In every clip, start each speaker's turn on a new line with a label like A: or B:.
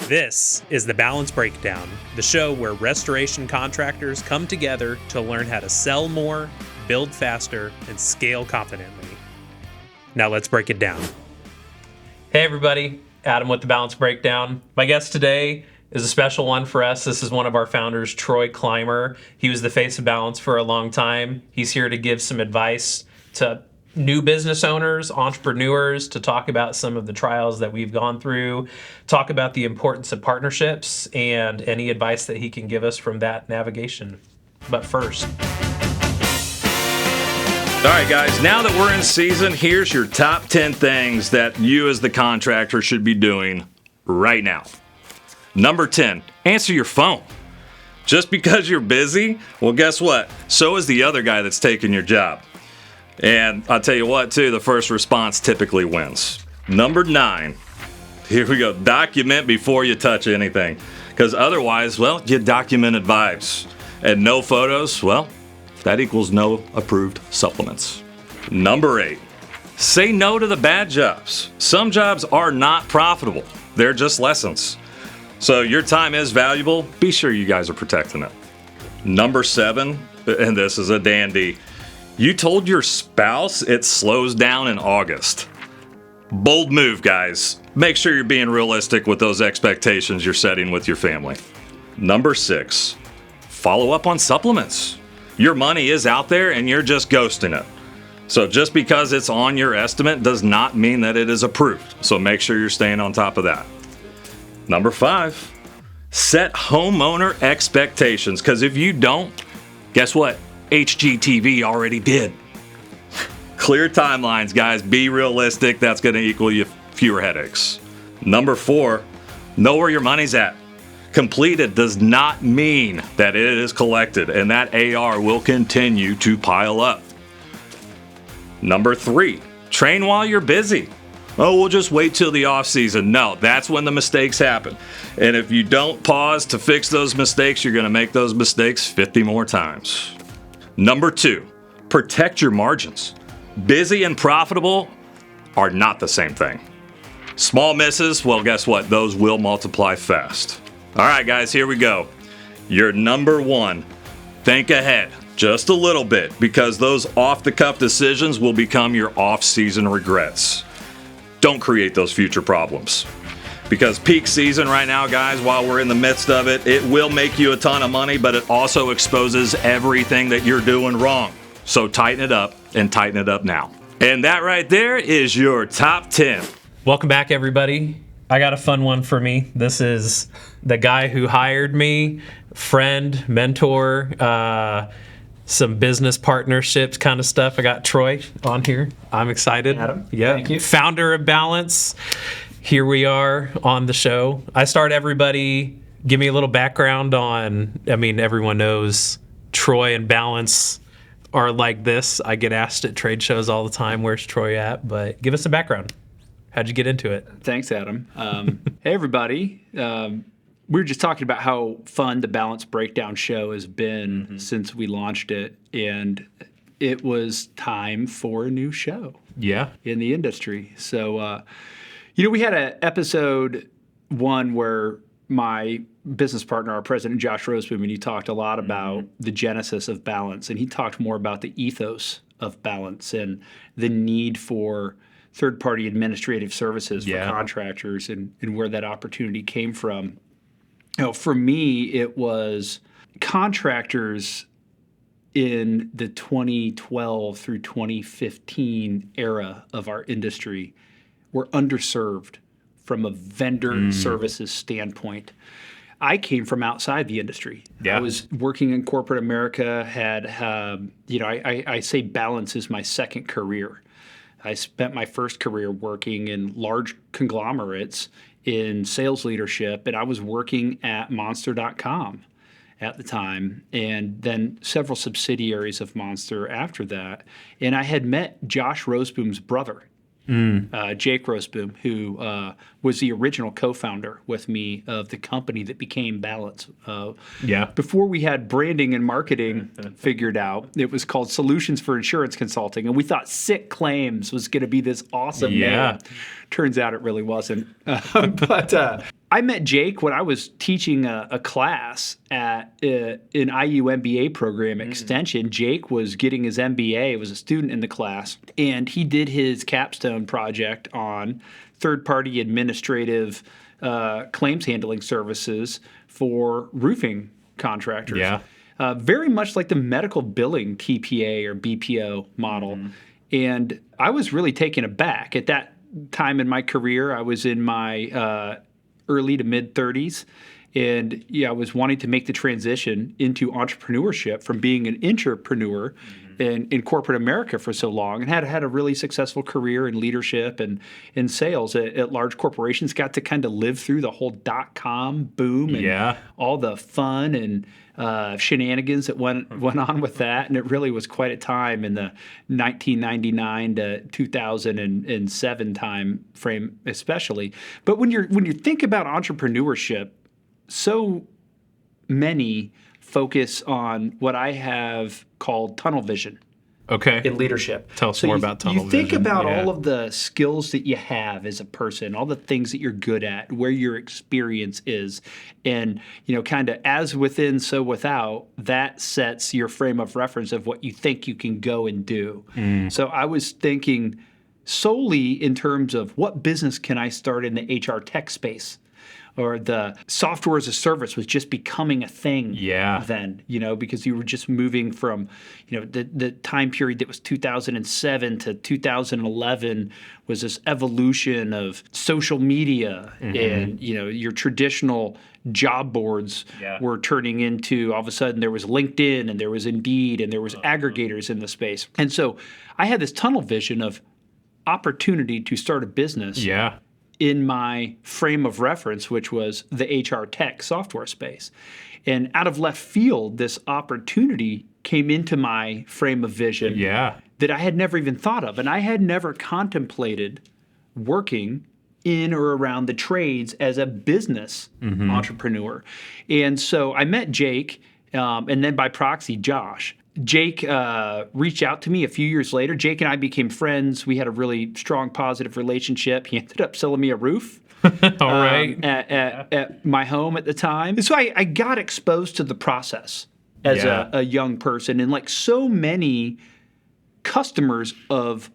A: This is the Balance Breakdown, the show where restoration contractors come together to learn how to sell more, build faster, and scale confidently. Now let's break it down. Hey everybody, Adam with the Balance Breakdown. My guest today is a special one for us. This is one of our founders, Troy Clymer. He was the face of Balance for a long time. He's here to give some advice to new business owners, entrepreneurs, to talk about some of the trials that we've gone through, talk about the importance of partnerships, and any advice that he can give us from that navigation. But first.
B: All right, guys, now that we're in season, here's your top 10 things that you as the contractor should be doing right now. Number 10, answer your phone. Just because you're busy, well, guess what? So is the other guy that's taking your job. And I'll tell you what, too, the first response typically wins. Number 9, here we go, document before you touch anything. Because otherwise, well, you documented vibes. And no photos, well, that equals no approved supplements. Number 8, say no to the bad jobs. Some jobs are not profitable. They're just lessons. So your time is valuable. Be sure you guys are protecting it. Number 7, and this is a dandy. You told your spouse it slows down in August. Bold move, guys. Make sure you're being realistic with those expectations you're setting with your family. Number 6, follow up on supplements. Your money is out there and you're just ghosting it. So just because it's on your estimate does not mean that it is approved. So make sure you're staying on top of that. Number 5, set homeowner expectations. Because if you don't, guess what? HGTV already did. Clear timelines, guys. Be realistic. That's going to equal you fewer headaches. Number 4, know where your money's at. Completed does not mean that it is collected, and that AR will continue to pile up. Number 3, train while you're busy. Oh, we'll just wait till the off season. No, that's when the mistakes happen. And if you don't pause to fix those mistakes, you're going to make those mistakes 50 more times. Number 2, protect your margins. Busy and profitable are not the same thing. Small misses, well, guess what? Those will multiply fast. All right, guys, here we go. Your number 1, think ahead just a little bit, because those off-the-cuff decisions will become your off-season regrets. Don't create those future problems. Because peak season right now, guys, while we're in the midst of it, it will make you a ton of money, but it also exposes everything that you're doing wrong. So tighten it up, and tighten it up now. And that right there is your top 10.
A: Welcome back, everybody. I got a fun one for me. This is the guy who hired me, friend, mentor, some business partnerships kind of stuff. I got Troy on here. I'm excited.
C: Adam,
A: yeah.
C: thank you.
A: Founder of Balance. Here we are on the show. I start everybody, give me a little background on, everyone knows Troy and Balance are like this. I get asked at trade shows all the time, where's Troy at? But give us a background. How'd you get into it?
C: Thanks, Adam. Hey, everybody. We were just talking about how fun the Balance Breakdown show has been since we launched it, and it was time for a new show.
A: Yeah.
C: In the industry. So, we had an episode 1 where my business partner, our president, Josh Roseboom, and he talked a lot about the genesis of Balance, and he talked more about the ethos of Balance and the need for third-party administrative services for contractors and where that opportunity came from. For me, it was contractors in the 2012 through 2015 era of our industry were underserved from a vendor services standpoint. I came from outside the industry. I was working in corporate America, I say Balance is my second career. I spent my first career working in large conglomerates in sales leadership, and I was working at Monster.com at the time, and then several subsidiaries of Monster after that. And I had met Josh Roseboom's brother, Jake Roseboom, who was the original co-founder with me of the company that became Balance. Before we had branding and marketing figured out, it was called Solutions for Insurance Consulting, and we thought Sick Claims was going to be this awesome name. Turns out it really wasn't. But I met Jake when I was teaching a class at an IU MBA program extension. Jake was getting his MBA, was a student in the class, and he did his capstone project on third-party administrative claims handling services for roofing contractors.
D: Yeah.
C: Very much like the medical billing TPA or BPO model. And I was really taken aback. At that time in my career, I was in my early to mid 30s. And I was wanting to make the transition into entrepreneurship from being an intrapreneur in corporate America for so long, and had a really successful career in leadership and in sales at large corporations. Got to kind of live through the whole .com boom and all the fun and shenanigans that went on with that, and it really was quite a time in the 1999 to 2007 time frame, especially. But when you think about entrepreneurship, so many focus on what I have called tunnel vision.
D: Okay.
C: In leadership.
D: Tell us more about tunnel vision.
C: You think about all of the skills that you have as a person, all the things that you're good at, where your experience is, and kind of as within, so without, that sets your frame of reference of what you think you can go and do. So I was thinking solely in terms of what business can I start in the HR tech space? Or the software as a service was just becoming a thing then, because you were just moving from, the time period that was 2007 to 2011 was this evolution of social media and, your traditional job boards were turning into, all of a sudden there was LinkedIn and there was Indeed and there was aggregators in the space. And so I had this tunnel vision of opportunity to start a business. In my frame of reference, which was the HR tech software space. And out of left field, this opportunity came into my frame of vision that I had never even thought of. And I had never contemplated working in or around the trades as a business entrepreneur. And so I met Jake, and then by proxy, Josh. Jake reached out to me a few years later. Jake and I became friends. We had a really strong, positive relationship. He ended up selling me a roof at my home at the time. And so I got exposed to the process as a young person. And like so many customers of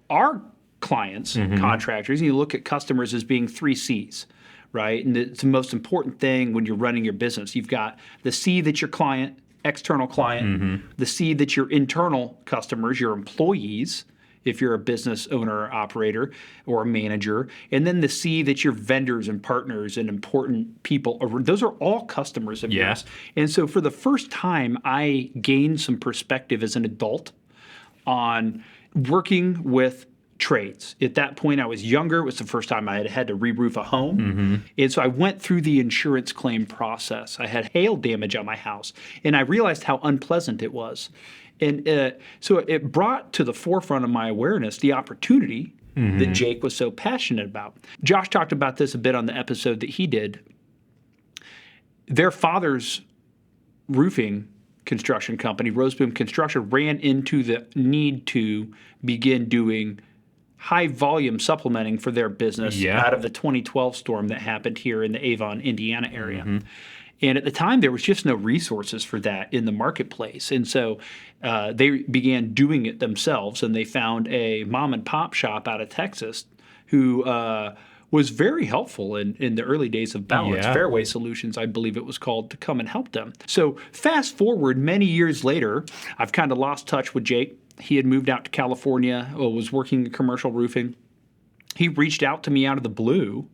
C: our clients, contractors, you look at customers as being 3 C's. Right? And it's the most important thing when you're running your business. You've got the C that's your client, external client, the C that's your internal customers, your employees, if you're a business owner or operator or a manager, and then the C that's your vendors and partners and important people. Those are all customers of yours. And so for the first time, I gained some perspective as an adult on working with trades. At that point, I was younger. It was the first time I had had to re-roof a home. And so I went through the insurance claim process. I had hail damage on my house, and I realized how unpleasant it was. And so it brought to the forefront of my awareness the opportunity that Jake was so passionate about. Josh talked about this a bit on the episode that he did. Their father's roofing construction company, Roseboom Construction, ran into the need to begin doing high volume supplementing for their business out of the 2012 storm that happened here in the Avon, Indiana area. And at the time, there was just no resources for that in the marketplace. And so they began doing it themselves, and they found a mom and pop shop out of Texas who was very helpful in the early days of Balance. Fairway Solutions, I believe it was called, to come and help them. So fast forward many years later, I've kind of lost touch with Jake. He had moved out to California, was working in commercial roofing. He reached out to me out of the blue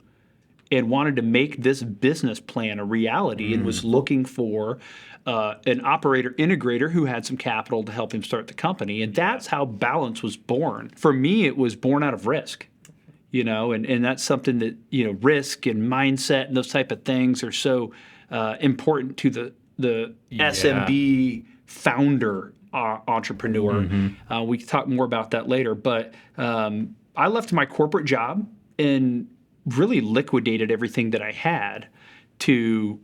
C: and wanted to make this business plan a reality and was looking for an operator integrator who had some capital to help him start the company. And that's how Balance was born. For me, it was born out of risk. And that's something that, risk and mindset and those type of things are so important to the SMB founder entrepreneur. We can talk more about that later, but I left my corporate job and really liquidated everything that I had to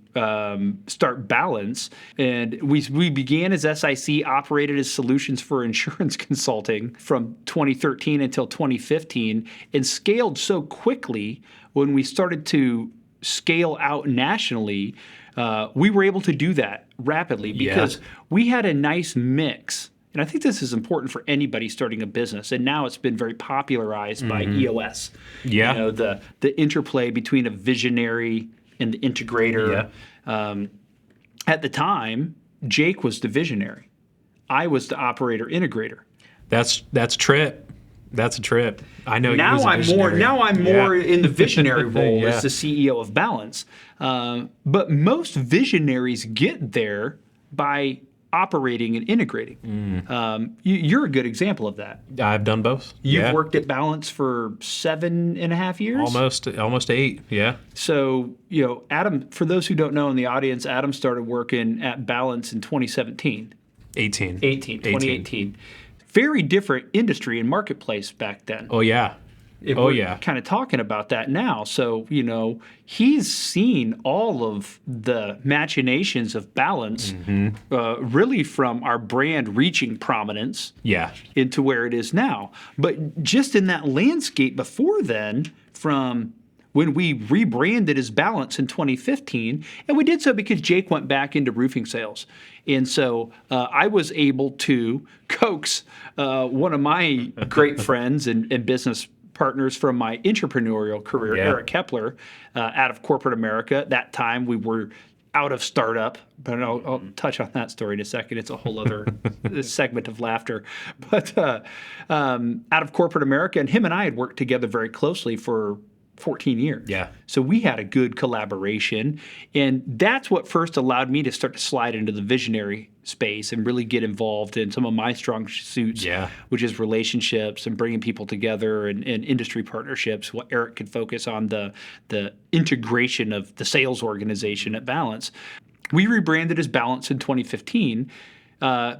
C: start Balance. And we began as SIC, operated as Solutions for Insurance Consulting from 2013 until 2015, and scaled so quickly when we started to scale out nationally, we were able to do that rapidly because we had a nice mix. And I think this is important for anybody starting a business. And now it's been very popularized by EOS.
D: Yeah.
C: You know, the interplay between a visionary and the integrator.
D: Yeah.
C: At the time, Jake was the visionary. I was the operator integrator.
D: That's trip. That's a trip. I know.
C: Now
D: you was a visionary.
C: I'm more in the visionary role
D: Yeah.
C: as the CEO of Balance. But most visionaries get there by operating and integrating. You're a good example of that.
D: I've done both.
C: You've worked at Balance for 7.5 years?
D: Almost 8, yeah.
C: So, you know, Adam, for those who don't know in the audience, Adam started working at Balance in 2017. 2018. Very different industry and marketplace back then.
D: Oh, yeah.
C: We're kind of talking about that now. So, you know, he's seen all of the machinations of Balance, really from our brand reaching prominence into where it is now. But just in that landscape before then, from when we rebranded as Balance in 2015, and we did so because Jake went back into roofing sales. And so I was able to coax one of my great friends and business partners from my entrepreneurial career, Eric Kepler, out of corporate America. That time we were out of startup, but I'll touch on that story in a second. It's a whole other segment of laughter. But out of corporate America, and him and I had worked together very closely for 14 years.
D: Yeah.
C: So we had a good collaboration, and that's what first allowed me to start to slide into the visionary space and really get involved in some of my strong suits, which is relationships and bringing people together and industry partnerships. What Eric could focus on the integration of the sales organization at Balance. We rebranded as Balance in 2015.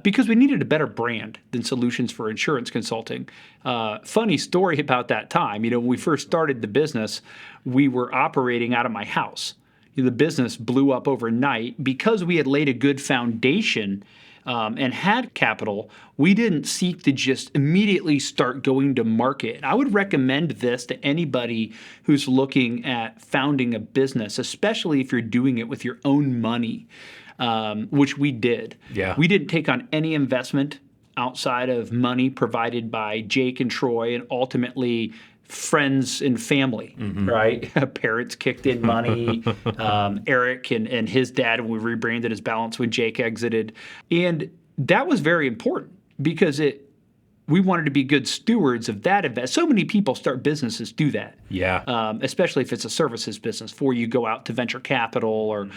C: Because we needed a better brand than Solutions for Insurance Consulting. Funny story about that time. You know, when we first started the business, we were operating out of my house. The business blew up overnight because we had laid a good foundation and had capital. We didn't seek to just immediately start going to market. And I would recommend this to anybody who's looking at founding a business, especially if you're doing it with your own money. Which we did.
D: Yeah.
C: We didn't take on any investment outside of money provided by Jake and Troy and ultimately friends and family, right? Parents kicked in money. Eric and his dad, when we rebranded as Balance when Jake exited. And that was very important because we wanted to be good stewards of that investment. So many people start businesses do that.
D: Yeah.
C: Especially if it's a services business. Before you go out to venture capital or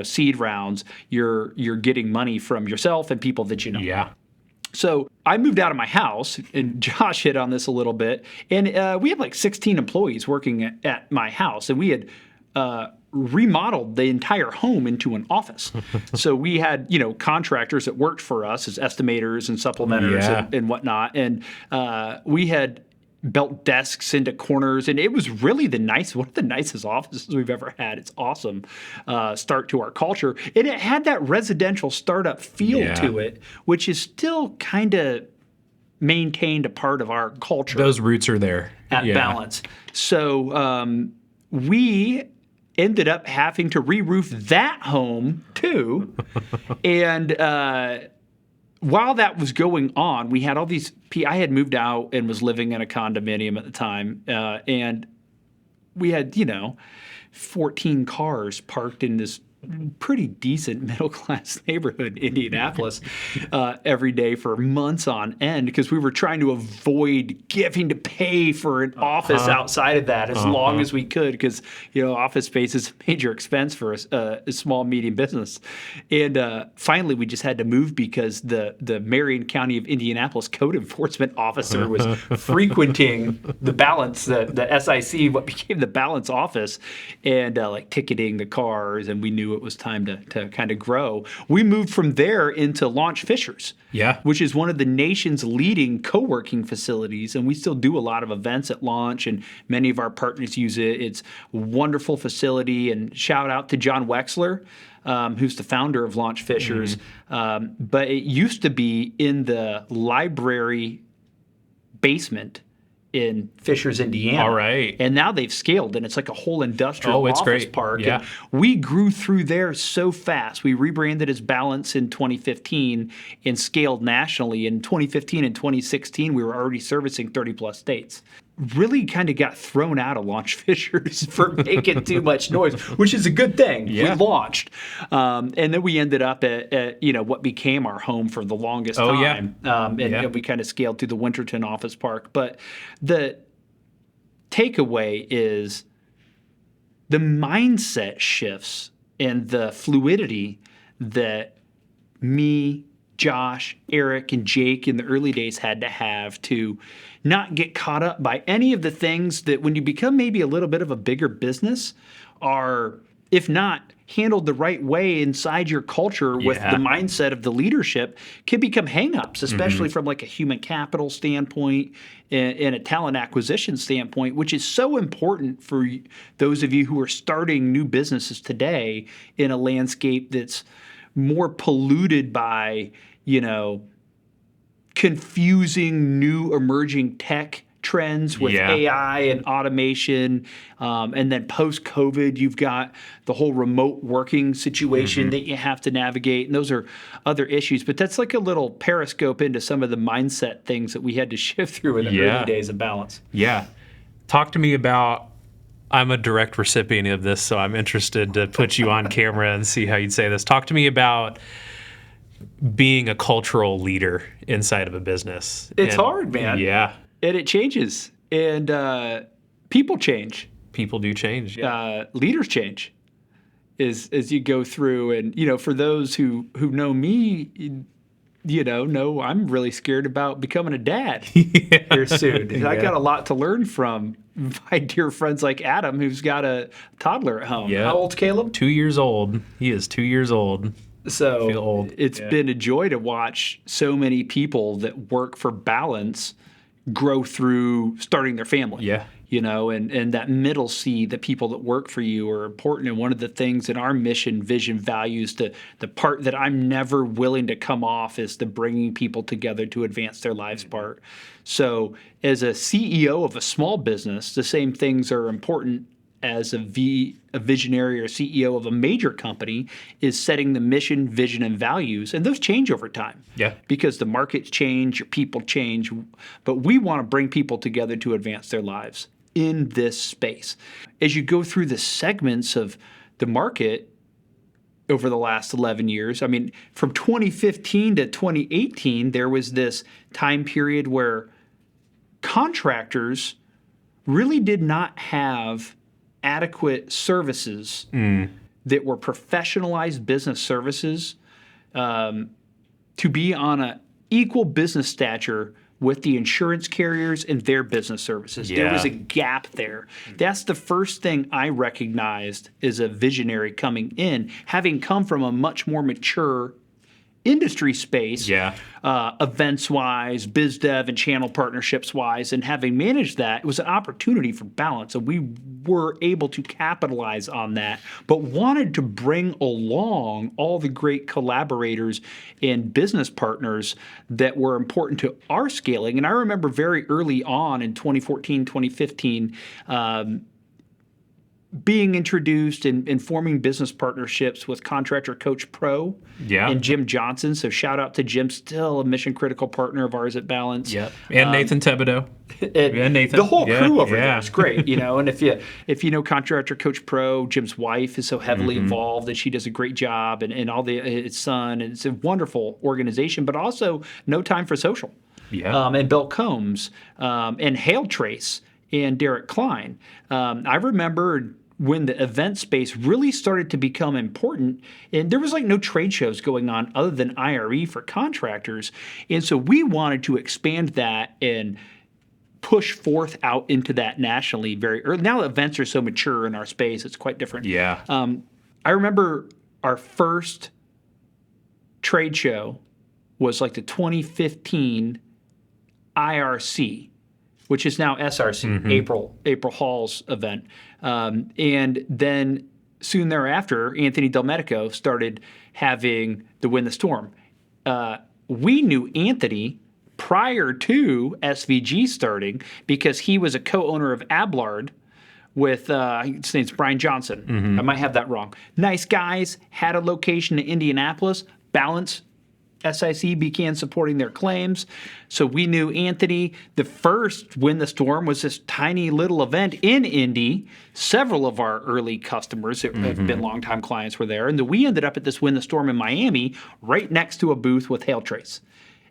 C: seed rounds, you're getting money from yourself and people that you know.
D: Yeah.
C: So I moved out of my house, and Josh hit on this a little bit, and we had like 16 employees working at my house, and we had remodeled the entire home into an office. So we had, contractors that worked for us as estimators and supplementers and whatnot. And we had built desks into corners, and it was really one of the nicest offices we've ever had. It's awesome start to our culture. And it had that residential startup feel to it, which is still kind of maintained a part of our culture.
D: Those roots are there.
C: At Balance. So we ended up having to re-roof that home too. And while that was going on, we had all these I had moved out and was living in a condominium at the time. And we had, 14 cars parked in this pretty decent middle-class neighborhood in Indianapolis every day for months on end because we were trying to avoid having to pay for an office outside of that as long as we could because, office space is a major expense for a small, medium business. And finally, we just had to move because the Marion County of Indianapolis code enforcement officer was frequenting the Balance, the SIC, what became the Balance office, and ticketing the cars, and we knew it was time to kind of grow. We moved from there into Launch Fishers, which is one of the nation's leading co-working facilities, and we still do a lot of events at Launch, and many of our partners use it. It's a wonderful facility, and shout out to John Wexler, who's the founder of Launch Fishers. But it used to be in the library basement in Fishers, Indiana.
D: All right.
C: And now they've scaled, and it's like a whole industrial
D: it's
C: office
D: great.
C: park.
D: Yeah.
C: And we grew through there so fast. We rebranded as Balance in 2015 and scaled nationally. In 2015 and 2016, we were already servicing 30-plus states. Really kind of got thrown out of Launch Fishers for making too much noise, which is a good thing.
D: Yeah.
C: We launched. And then we ended up at what became our home for the longest
D: Oh, yeah.
C: time. And we kind of scaled to the Winterton office park. But the takeaway is the mindset shifts and the fluidity that me, Josh, Eric, and Jake in the early days had to have to not get caught up by any of the things that when you become maybe a little bit of a bigger business are, if not handled the right way inside your culture with the mindset of the leadership, can become hangups, especially from like a human capital standpoint and a talent acquisition standpoint, which is so important for those of you who are starting new businesses today in a landscape that's more polluted by, confusing new emerging tech trends with AI and automation. And then post-COVID, you've got the whole remote working situation that you have to navigate. And those are other issues. But that's like a little periscope into some of the mindset things that we had to shift through in the early days of Balance.
D: Yeah. Talk to me about, I'm a direct recipient of this, so I'm interested to put you on camera and see how you'd say this. Talk to me about being a cultural leader inside of a business.
C: It's hard, man.
D: Yeah.
C: And it changes. And people change.
D: People do change. Yeah.
C: Leaders change as you go through. And, for those who know me, know I'm really scared about becoming a dad here soon. And I got a lot to learn from my dear friends like Adam, who's got a toddler at home.
D: Yeah.
C: How old's Caleb?
D: 2 years old. He is 2 years old.
C: So
D: I feel old.
C: It's been a joy to watch so many people that work for Balance grow through starting their family.
D: Yeah.
C: And that middle C, the people that work for you are important. And one of the things in our mission, vision, values, the part that I'm never willing to come off is the bringing people together to advance their lives part. So as a CEO of a small business, the same things are important as a visionary or CEO of a major company is setting the mission, vision, and values. And those change over time. Yeah. Because the markets change, your people change. But we want to bring people together to advance their lives in this space. As you go through the segments of the market over the last 11 years, I mean, from 2015 to 2018, there was this time period where contractors really did not have adequate services that were professionalized business services to be on an equal business stature with the insurance carriers and their business services. There was a gap there. That's the first thing I recognized as a visionary coming in, having come from a much more mature industry space, events-wise, biz dev and channel partnerships-wise, and having managed that, it was an opportunity for Balance, and we were able to capitalize on that, but wanted to bring along all the great collaborators and business partners that were important to our scaling. And I remember very early on in 2014, 2015, being introduced and forming business partnerships with Contractor Coach Pro and Jim Johnson. So shout out to Jim, still a mission critical partner of ours at Balance.
D: And Nathan Thibodeau.
C: And Nathan. The whole crew over there is great, And if you know Contractor Coach Pro, Jim's wife is so heavily involved and she does a great job, and all his son. And it's a wonderful organization, but also No Time for Social. And Bill Combs and Hail Trace and Derek Klein. I remember when the event space really started to become important, and there was like no trade shows going on other than IRE for contractors. And so we wanted to expand that and push forth out into that nationally very early. Now events are so mature in our space, it's quite different. I remember our first trade show was like the 2015 IRC, which is now SRC, April Hall's event. And then soon thereafter, Anthony Del Medico started having the Win the Storm. We knew Anthony prior to SVG starting, because he was a co-owner of Ablard with, his name's Brian Johnson. I might have that wrong. Nice guys, had a location in Indianapolis. Balance SIC began supporting their claims. So we knew Anthony. The first Win the Storm was this tiny little event in Indy. Several of our early customers that have been longtime clients were there. And then we ended up at this Win the Storm in Miami, right next to a booth with Hail Trace.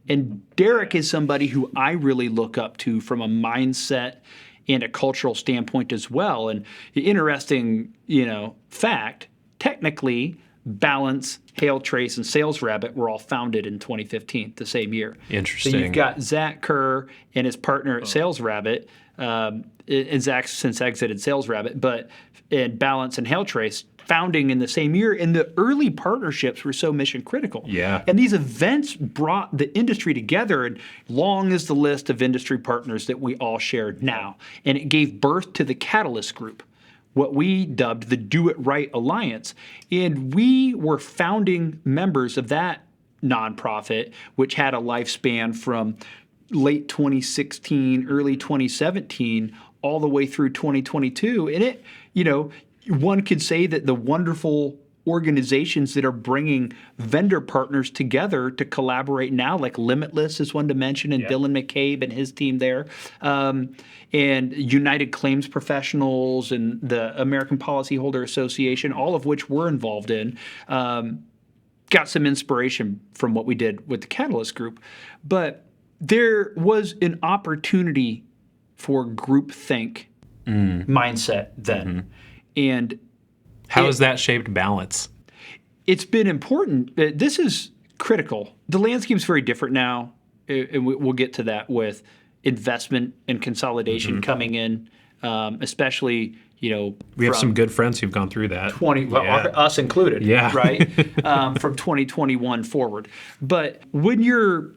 C: And Derek is somebody who I really look up to from a mindset and a cultural standpoint as well. And the interesting, fact, technically, Balance, Hail Trace, and Sales Rabbit were all founded in 2015, the same year.
D: Interesting.
C: So you've got Zach Kerr and his partner at Sales Rabbit, and Zach's since exited Sales Rabbit, and Balance and Hail Trace founding in the same year. And the early partnerships were so mission critical.
D: Yeah.
C: And these events brought the industry together, and long is the list of industry partners that we all shared now. And it gave birth to the Catalyst Group, what we dubbed the Do It Right Alliance. And we were founding members of that nonprofit, which had a lifespan from late 2016, early 2017, all the way through 2022. And it, one could say that the wonderful organizations that are bringing vendor partners together to collaborate now, like Limitless is one to mention, and Dylan McCabe and his team there, and United Claims Professionals and the American Policyholder Association, all of which we're involved in, got some inspiration from what we did with the Catalyst Group. But there was an opportunity for groupthink mindset then. And
D: how has that shaped Balance?
C: It's been important. This is critical. The landscape's very different now, and we'll get to that with investment and consolidation coming in, especially,
D: we have some good friends who've gone through that.
C: Us included, right? From 2021 forward. But when you're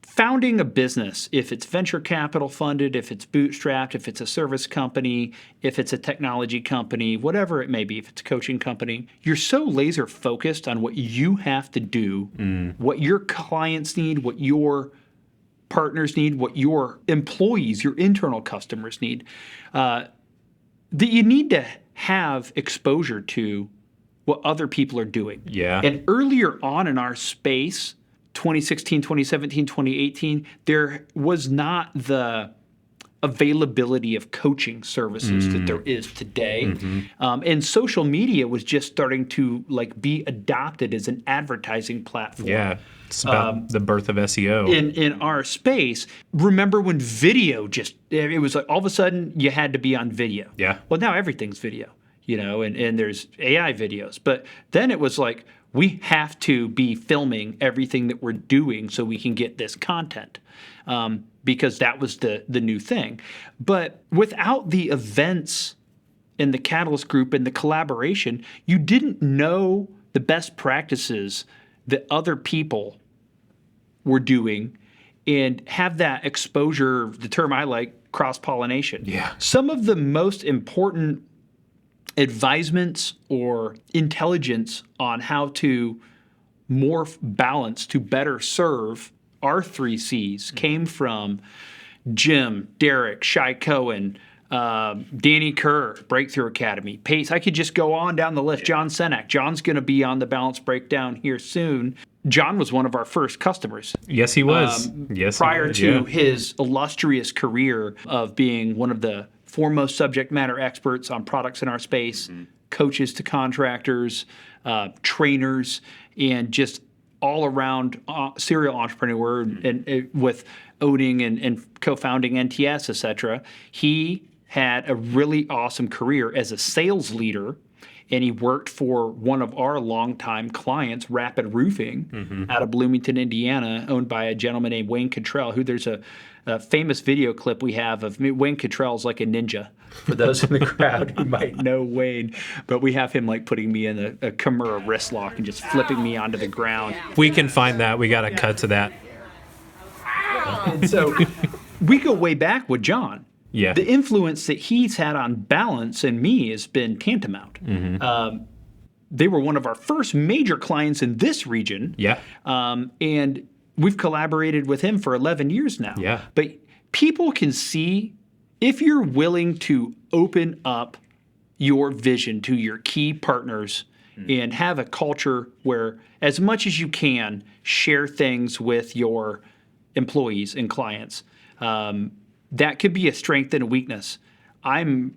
C: founding a business, if it's venture capital funded, if it's bootstrapped, if it's a service company, if it's a technology company, whatever it may be, if it's a coaching company, you're so laser focused on what you have to do, what your clients need, what your partners need, what your employees, your internal customers need, that you need to have exposure to what other people are doing.
D: Yeah.
C: And earlier on in our space, 2016, 2017, 2018, there was not the availability of coaching services that there is today. And social media was just starting to be adopted as an advertising platform.
D: Yeah, it's about the birth of SEO.
C: In our space, remember when video it was like all of a sudden you had to be on video.
D: Yeah.
C: Well, now everything's video, and there's AI videos. But then it was like, we have to be filming everything that we're doing so we can get this content, because that was the new thing. But without the events in the Catalyst Group and the collaboration, you didn't know the best practices that other people were doing and have that exposure, the term I like, cross-pollination.
D: Yeah.
C: Some of the most important advisements or intelligence on how to morph Balance to better serve our 3 Cs came from Jim, Derek, Shai Cohen, Danny Kerr, Breakthrough Academy, Pace. I could just go on down the list. John Senak. John's going to be on the Balance Breakdown here soon. John was one of our first customers.
D: Yes, he was.
C: Prior to his illustrious career of being one of the foremost subject matter experts on products in our space, coaches to contractors, trainers, and just all around serial entrepreneur, and with owning and co-founding NTS, et cetera. He had a really awesome career as a sales leader, and he worked for one of our longtime clients, Rapid Roofing, out of Bloomington, Indiana, owned by a gentleman named Wayne Cottrell, who there's a famous video clip we have of Wayne Cottrell's like a ninja, for those in the crowd who might know Wayne. But we have him putting me in a Kimura wrist lock and just flipping me onto the ground.
D: We can find that. We got to cut to that.
C: And so we go way back with John.
D: Yeah.
C: The influence that he's had on Balance and me has been tantamount. They were one of our first major clients in this region.
D: Yeah.
C: And we've collaborated with him for 11 years now.
D: Yeah.
C: But people can see if you're willing to open up your vision to your key partners and have a culture where, as much as you can, share things with your employees and clients. That could be a strength and a weakness. I'm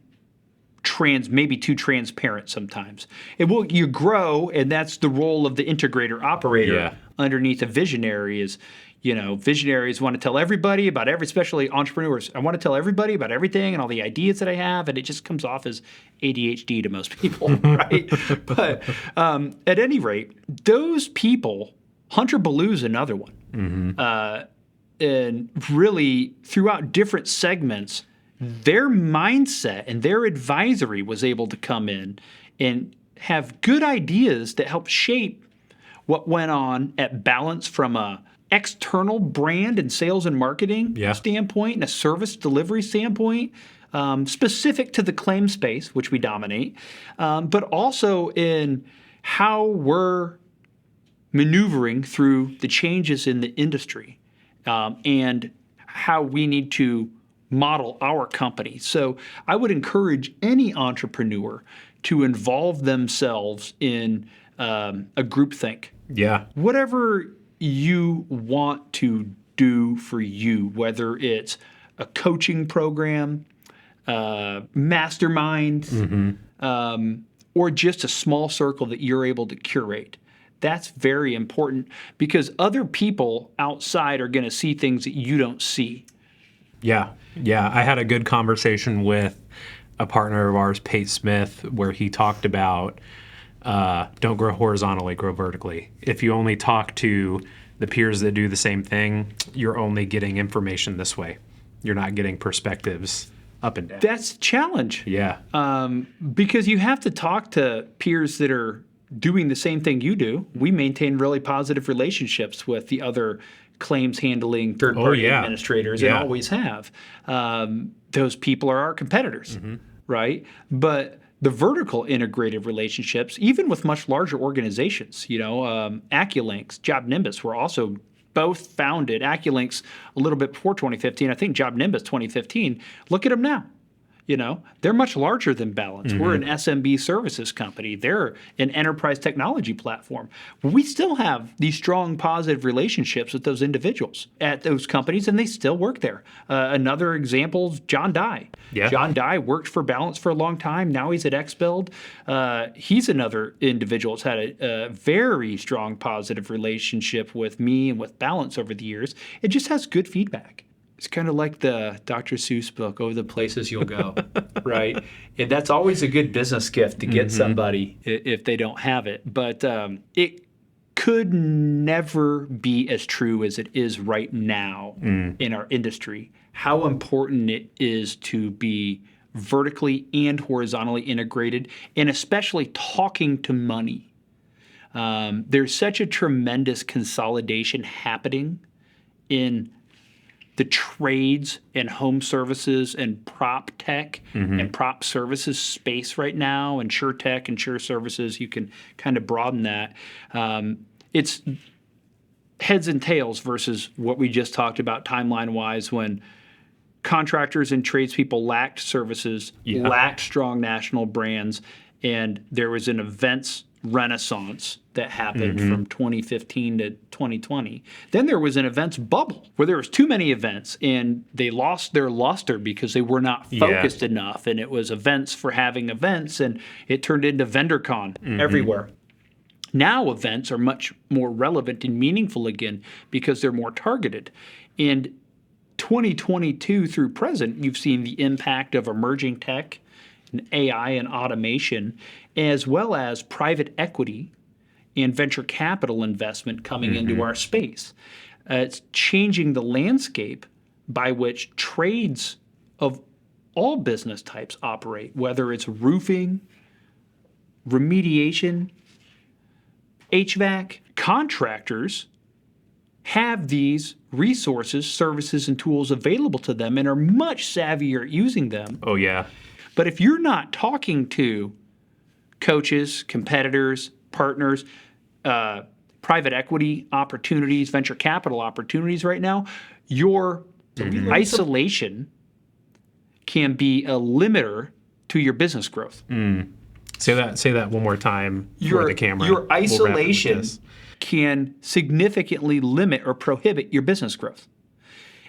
C: maybe too transparent sometimes. You grow, and that's the role of the integrator operator underneath a visionary is, visionaries want to tell everybody about especially entrepreneurs. I want to tell everybody about everything and all the ideas that I have, and it just comes off as ADHD to most people, right? But at any rate, those people, Hunter Ballew's another one. And really, throughout different segments, their mindset and their advisory was able to come in and have good ideas that helped shape what went on at Balance from a external brand and sales and marketing standpoint and a service delivery standpoint, specific to the claim space, which we dominate, but also in how we're maneuvering through the changes in the industry and how we need to model our company. So I would encourage any entrepreneur to involve themselves in a groupthink.
D: Yeah.
C: Whatever you want to do for you, whether it's a coaching program, mastermind, or just a small circle that you're able to curate. That's very important because other people outside are going to see things that you don't see.
D: Yeah. I had a good conversation with a partner of ours, Pate Smith, where he talked about don't grow horizontally, grow vertically. If you only talk to the peers that do the same thing, you're only getting information this way. You're not getting perspectives up and down.
C: That's a challenge.
D: Yeah.
C: Because you have to talk to peers that are doing the same thing you do. We maintain really positive relationships with the other claims handling third-party administrators and always have. Those people are our competitors, right? But the vertical integrated relationships, even with much larger organizations, Acculinks, Job Nimbus were also both founded. Acculinks a little bit before 2015. I think Job Nimbus 2015. Look at them now. They're much larger than Balance. We're an SMB services company. They're an enterprise technology platform. We still have these strong positive relationships with those individuals at those companies, and they still work there. Another example is John Dye.
D: Yeah.
C: John Dye worked for Balance for a long time. Now he's at XBuild. He's another individual that's had a very strong positive relationship with me and with Balance over the years. It just has good feedback. It's kind of like the Dr. Seuss book, "Oh, the Places You'll Go," right? And that's always a good business gift to get somebody if they don't have it. But it could never be as true as it is right now in our industry, how important it is to be vertically and horizontally integrated, and especially talking to money. There's such a tremendous consolidation happening in the trades and home services and prop tech and prop services space right now, insure tech, insure services, you can kind of broaden that. It's heads and tails versus what we just talked about timeline-wise when contractors and tradespeople lacked services, lacked strong national brands, and there was an events renaissance that happened from 2015 to 2020. Then there was an events bubble where there was too many events and they lost their luster because they were not focused enough, and it was events for having events, and it turned into VendorCon everywhere. Now events are much more relevant and meaningful again because they're more targeted. And 2022 through present, you've seen the impact of emerging tech and AI and automation, as well as private equity and venture capital investment coming into our space. It's changing the landscape by which trades of all business types operate, whether it's roofing, remediation, HVAC. Contractors have these resources, services, and tools available to them and are much savvier at using them.
D: Oh, yeah.
C: But if you're not talking to coaches, competitors, partners, private equity opportunities, venture capital opportunities right now, your isolation can be a limiter to your business growth.
D: Say that one more time for the camera.
C: Your
D: We'll wrap it with
C: isolation
D: this.
C: can significantly limit or prohibit your business growth.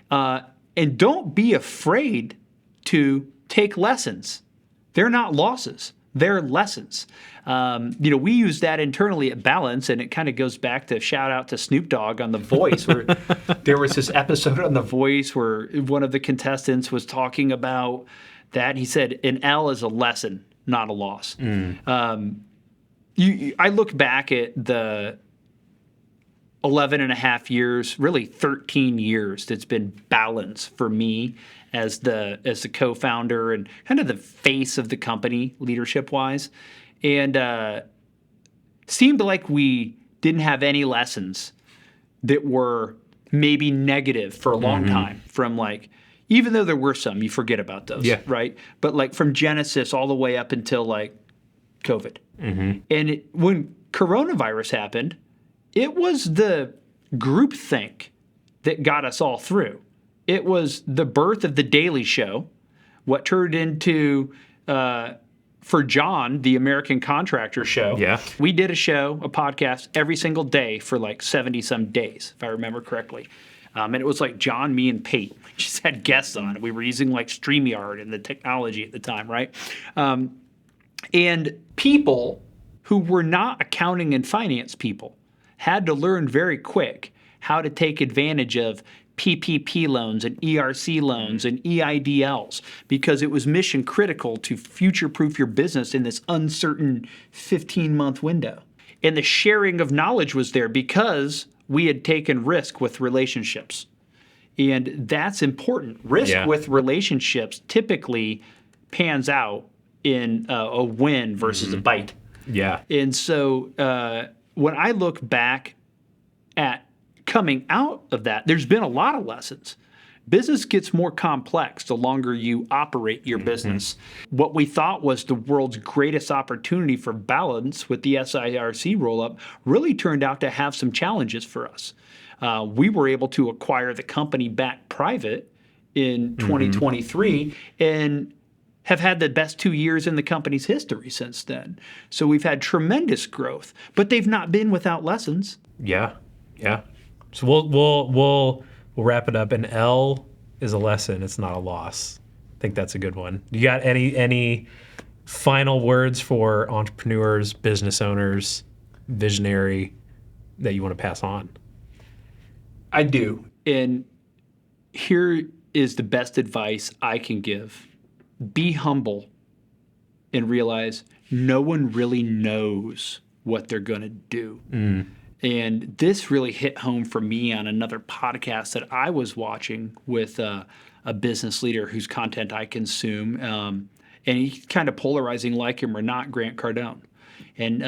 C: And don't be afraid to take lessons. They're not losses. They're lessons. We use that internally at Balance, and it kind of goes back to shout out to Snoop Dogg on The Voice, where there was this episode on The Voice where one of the contestants was talking about that. He said, an L is a lesson, not a loss. I look back at the 11 and a half years, really 13 years that's been Balance for me as the co-founder and kind of the face of the company leadership-wise. And seemed like we didn't have any lessons that were maybe negative for a long time from even though there were some, you forget about those, right? But from Genesis all the way up until COVID. And when coronavirus happened, it was the groupthink that got us all through. It was the birth of The Daily Show, what turned into, for John, the American Contractor Show.
D: Yeah.
C: We did a podcast every single day for 70-some days, if I remember correctly. And it was John, me, and Pete. We just had guests on. We were using StreamYard and the technology at the time, right? And people who were not accounting and finance people had to learn very quick how to take advantage of PPP loans and ERC loans and EIDLs because it was mission critical to future-proof your business in this uncertain 15-month window. And the sharing of knowledge was there because we had taken risk with relationships. And that's important. Risk with relationships typically pans out in a win versus a bite.
D: Yeah.
C: And so when I look back at coming out of that, there's been a lot of lessons. Business gets more complex the longer you operate your business. What we thought was the world's greatest opportunity for Balance with the SIRC roll-up really turned out to have some challenges for us. We were able to acquire the company back private in 2023 and have had the best 2 years in the company's history since then. So we've had tremendous growth, but they've not been without lessons.
D: Yeah. So we'll wrap it up. An L is a lesson. It's not a loss. I think that's a good one. You got any final words for entrepreneurs, business owners, visionary that you want to pass on?
C: I do. And here is the best advice I can give. Be humble and realize no one really knows what they're going to do. And this really hit home for me on another podcast that I was watching with a business leader whose content I consume. And he's kind of polarizing like him or not, Grant Cardone. And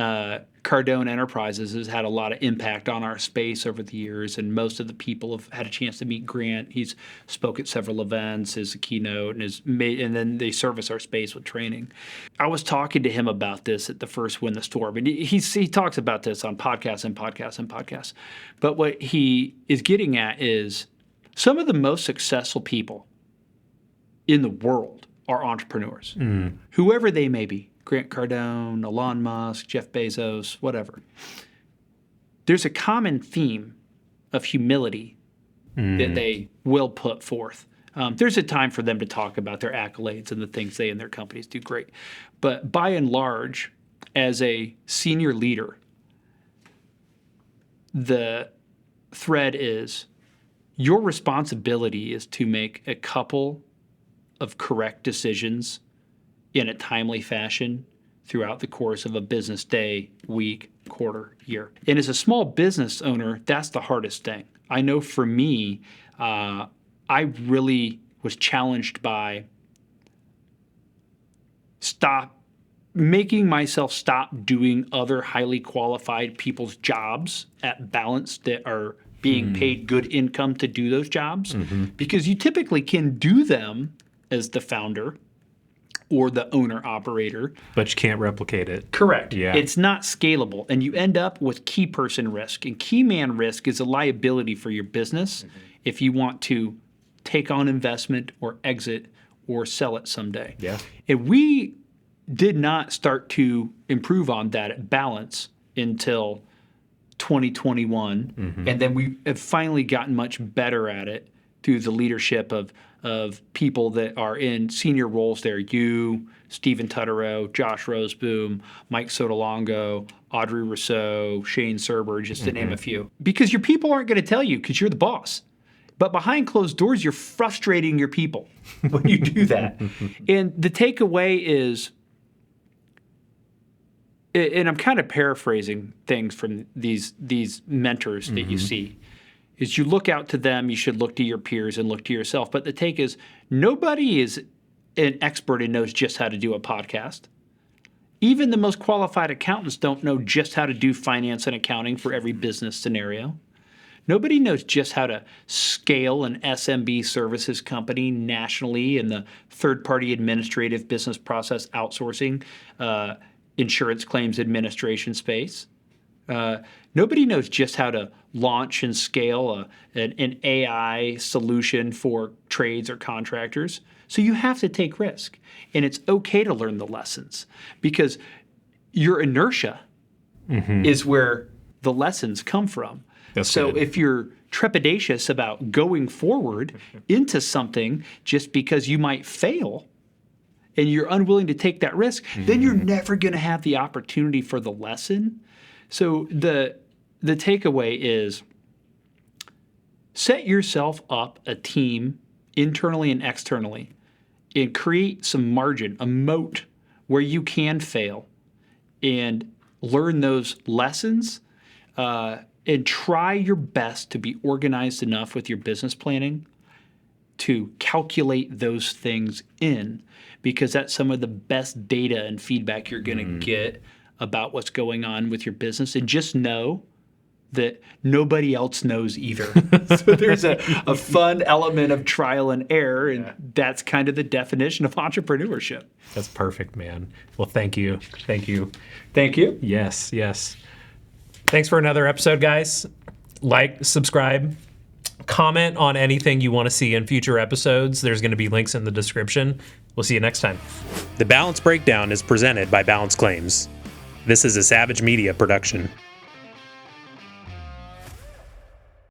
C: Cardone Enterprises has had a lot of impact on our space over the years, and most of the people have had a chance to meet Grant. He's spoke at several events as a keynote, and then they service our space with training. I was talking to him about this at the first Win the Storm, and he talks about this on podcasts. But what he is getting at is some of the most successful people in the world are entrepreneurs, whoever they may be. Grant Cardone, Elon Musk, Jeff Bezos, whatever. There's a common theme of humility that they will put forth. There's a time for them to talk about their accolades and the things they and their companies do great. But by and large, as a senior leader, the thread is your responsibility is to make a couple of correct decisions in a timely fashion throughout the course of a business day, week, quarter, year. And as a small business owner, that's the hardest thing. I know for me, I really was challenged by making myself stop doing other highly qualified people's jobs at Balance that are being paid good income to do those jobs. Because you typically can do them as the founder or the owner-operator.
D: But you can't replicate it.
C: Correct.
D: Yeah.
C: It's not scalable, and you end up with key person risk. And key man risk is a liability for your business if you want to take on investment or exit or sell it someday.
D: Yeah.
C: And we did not start to improve on that at Balance until 2021, and then we have finally gotten much better at it through the leadership of people that are in senior roles there. You, Stephen Tutterow, Josh Roseboom, Mike Sotolongo, Audrey Rousseau, Shane Serber, just to name a few. Because your people aren't going to tell you because you're the boss. But behind closed doors, you're frustrating your people when you do that. And the takeaway is, and I'm kind of paraphrasing things from these mentors that you see, is you look out to them, you should look to your peers and look to yourself. But the take is, nobody is an expert and knows just how to do a podcast. Even the most qualified accountants don't know just how to do finance and accounting for every business scenario. Nobody knows just how to scale an SMB services company nationally in the third-party administrative business process outsourcing, insurance claims administration space. Nobody knows just how to launch and scale an AI solution for trades or contractors. So you have to take risk. And it's okay to learn the lessons because your inertia is where the lessons come from.
D: That's
C: so
D: good.
C: if you're trepidatious about going forward into something just because you might fail and you're unwilling to take that risk, then you're never going to have the opportunity for the lesson. So the takeaway is set yourself up a team internally and externally and create some margin, a moat where you can fail and learn those lessons and try your best to be organized enough with your business planning to calculate those things in, because that's some of the best data and feedback you're going to get about what's going on with your business. And just know that nobody else knows either. So there's a fun element of trial and error, and that's kind of the definition of entrepreneurship.
D: That's perfect, man. Well, thank you. Thank you.
C: Thank you.
D: Yes, yes. Thanks for another episode, guys. Like, subscribe, comment on anything you want to see in future episodes. There's going to be links in the description. We'll see you next time.
A: The Balance Breakdown is presented by Balance Claims. This is a Savage Media production.